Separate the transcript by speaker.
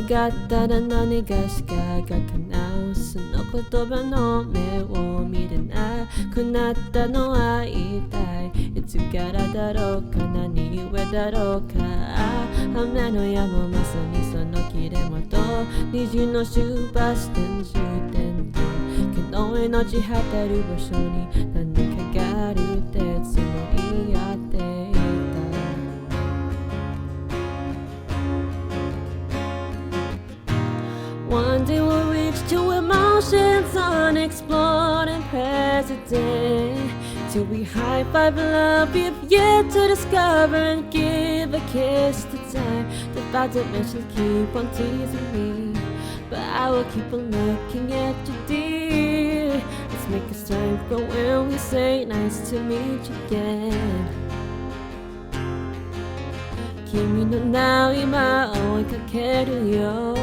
Speaker 1: 願ったら何がしかが叶う。その言葉の目を見れなくなったのは一体いつからだろうか、何故だろうか。雨の矢もまさにその切れ元、虹の出発点終点と昨日命果てる場所に何かがあるっていつも言い合っていた。One day we'll reach to emotions unexplored and present. Till we high five and love, we've yet to discover and give a kiss to time. The bad dimensions keep on teasing me, but I will keep on looking at you, dear. Let's make a time for when we say nice to meet you again. 君の名を今追いかけるよ。